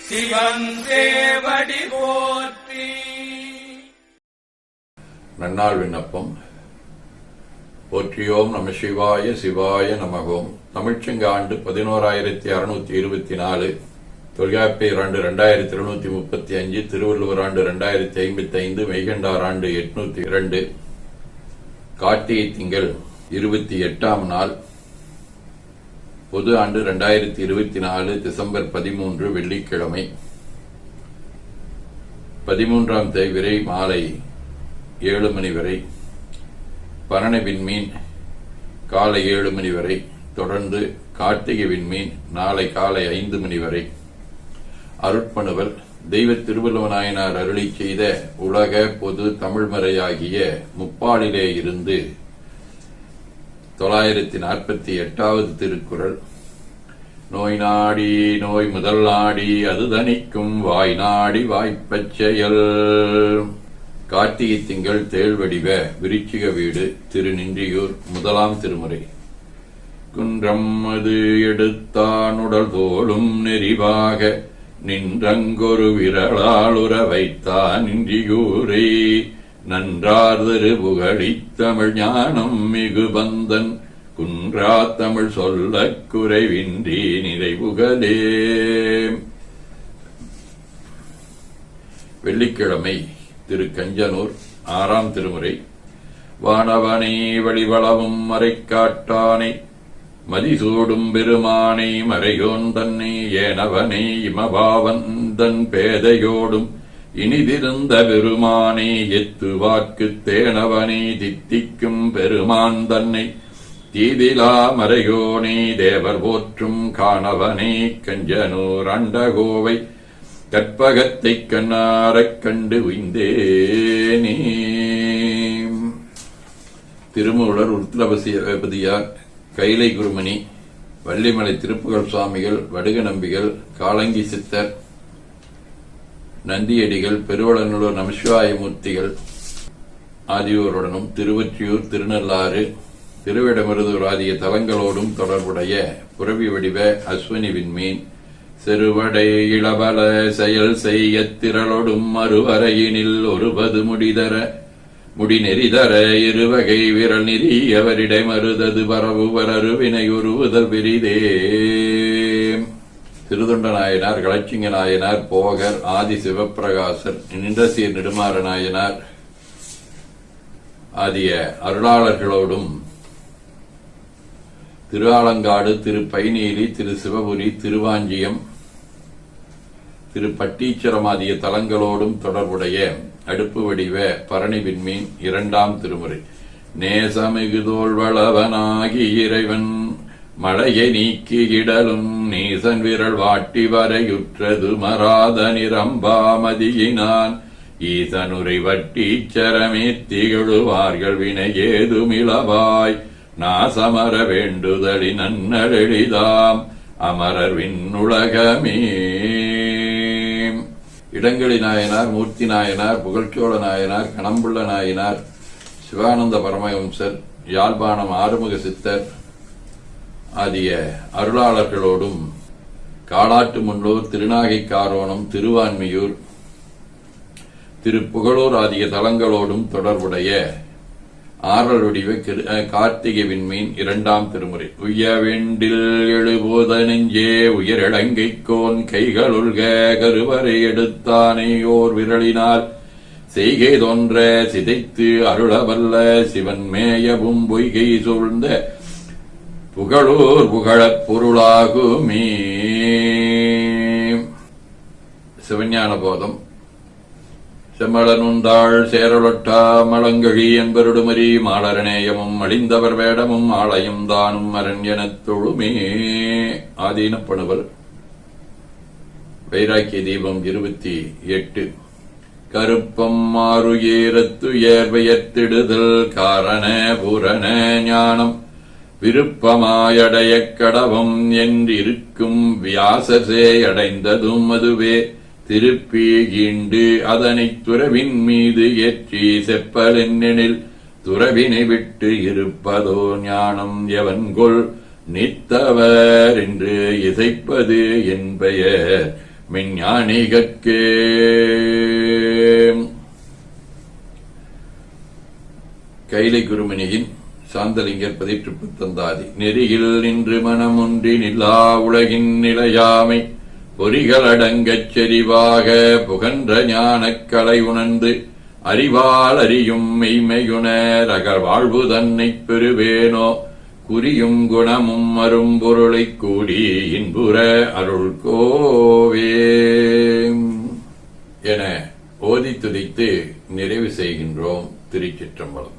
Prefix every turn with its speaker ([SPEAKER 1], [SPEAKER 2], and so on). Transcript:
[SPEAKER 1] சிவன் சேவடி போற்றி.
[SPEAKER 2] நன்னாள் விண்ணப்பம். போற்றியோம் நம சிவாய சிவாய நமகோம். தமிழ்ச்சங்க ஆண்டு 11624, தொல்காப்பியர் ஆண்டு 2735, திருவள்ளுவர் ஆண்டு 2055, மெய்கண்டார் ஆண்டு 802, கார்த்திகை திங்கள் 28ஆம் நாள், பொது ஆண்டு 2024, டிசம்பர் 13, வெள்ளிக்கிழமை. 13ஆம் தேய்பிறை மாலை 7 மணி வரை, பரண விண்மீன் காலை 7 மணி வரை, தொடர்ந்து கார்த்திகை விண்மீன் நாளை காலை 5 மணி வரை. அருட்பணுவல் தெய்வ திருவள்ளுவநாயனார் அருளி செய்த உலக பொது தமிழ்மறையாகிய முப்பாலிலே இருந்து 948வது திருக்குறள். நோய் நாடி நோய் முதல் நாடி அது தணிக்கும், வாய் நாடி வாய்ப்பச் செயல். கார்த்திகை திங்கள் தேழ்வடிவ விருச்சிக வீடு, திருநின்றியூர், முதலாம் திருமுறை. குன்றம் அது எடுத்தான் உடல் தோளும் நெறிவாக, நின்றங்கொரு விரலால் உற வைத்தான் நின்றியூரை. நன்றார் திரு புகழித் தமிழ் ஞானம் மிகுபந்தன், குன்றா தமிழ் சொல்லக் குறைவின்றி நிறைவுகளே. வெள்ளிக்கிழமை, திரு கஞ்சனூர், 6ஆம் திருமுறை. வானவனை வழிவளவும் மறைக்காட்டானை, மதிசூடும் பெருமானை மறையோன் தன்னை, ஏனவனை இமபாவந்தன் பேதையோடும் இனிதிருந்த பெருமானை, எத்துவார்க்குத் தேனவனை தித்திக்கும் பெருமான் தன்னை, தீதிலா மறையோனை தேவர் போற்றும் காணவனை. கஞ்சனூர் அண்டகோவை கற்பகத்தைக் கண்ணாரக் கண்டு உய்ந்தேனே. திருமூலர், உருத்திரபதியார், கைலை குருமணி, வள்ளிமலை திருப்புகழ் சுவாமிகள், வடுக நம்பிகள், காலங்கி சித்தர், நந்தியடிகள், பெருவளநல்லூர் நமசிவாயமூர்த்திகள் ஆகியோருடனும் திருவொற்றியூர், திருநள்ளாறு, திருவிடமருதூர் ஆகிய தலங்களோடும் தொடர்புடைய புரவி வடிவ அஸ்வினி விண்மீன், செருவடை இளபல செயல் செய்ய திரளொடும் மறுவரையினில் ஒருபது முடி நெறிதர இருவகை விரல் நெறியவரிடை மருதது பரவுவர் அருவினை உருவுதல் விரிதே. திருதொண்ட நாயனார், களச்சிங்க நாயனார், போகர், ஆதி சிவப்பிரகாசர், நின்றசீர் நெடுமாற நாயனார் ஆகிய அருளாளர்களோடும் திருஆலங்காடு, திரு பைநீலி, திரு சிவபுரி, திருவாஞ்சியம், திரு பட்டீச்சரம் ஆகிய தலங்களோடும் தொடர்புடைய அடுப்பு வடிவ பரணி விண்மீன், 2ஆம் திருமுறை. நேசமிகு தோள்வளவனாகி இறைவன் மழையை நீக்கி இடலும், நீசன் விரல் வாட்டி வரையுற்றது மராத நிரம்பாமதியினான், ஈசனுரை வட்டீச்சரமே திகழுவார்கள் வினை ஏதுமிளவாய், நாசமர வேண்டுதலி நன்னெளிதாம் அமரர் விண்ணுலகமே. இடங்களி நாயனார், மூர்த்தி நாயனார், புகழ்ச்சோழ நாயனார், கணம்புள்ள நாயனார், சிவானந்த பரமஹம்சர், யாழ்ப்பாணம் ஆறுமுக சித்தர் ஆகிய அருளாளர்களோடும் காலாட்டு முன்னூர், திருநாகைக்காரோணம், திருவான்மியூர், திருப்புகழூர் ஆகிய தலங்களோடும் தொடர்புடைய ஆறலுடிவ கார்த்திகை விண்மீன், 2ஆம் திருமுறை. உய்ய வெண்டில் எழுபோத நெஞ்சே உயிரிழங்கைக்கோன், கைகளுள்க கருவறை எடுத்தானை ஓர் விரலினால், செய்கை தோன்ற சிதைத்து அருளவல்ல சிவன் மேயவும் பொய்கை சூழ்ந்த புகழூர் புகழப் பொருளாகுமே. சிவஞான போதம். செம்மளனுந்தாள் சேரலொட்டா மலங்கழி என்பருடுமரி, மாளரநேயமும் அழிந்தவர் வேடமும் ஆலயம் தானும் அரண்யனத் தொழுமே. ஆதீனப்பணுவல். வைராக்கிய தீபம் 28. கருப்பம் மாறுயேரத்துயர்வயத்திடுதல், காரண பூரண ஞானம் விருப்பமாயடைய கடவம் என்றிருக்கும், வியாசசே அடைந்ததும் அதுவே திருப்பி ஈண்டு அதனைத் துறவின் மீது ஏற்றி செப்பலென்னெனில், துறவினை விட்டு இருப்பதோ ஞானம் எவன்கொள் நித்தவர் என்று இசைப்பது என்பெயர் மெஞ்ஞானிகட்கே. கைலை குருமணியின் சாந்தலிங்கர் பதிற்றுப்பு தந்தாதி. நெறியில் நின்று மனமொன்றி நில்லா உலகின் நிலையாமை பொறிகள் அடங்கச் செறிவாக புகன்ற ஞானக் கலை உணர்ந்து அறிவால் அறியும் மெய்மையுணர் அகர் வாழ்வு தன்னைப் பெறுவேனோ குறியும் குணமும் அரும்பொருளைக் கூடி இன்புற அருள் கோவே என ஓதி துதித்து நிறைவு செய்கின்றோம். திருச்சிற்றம்பலம்.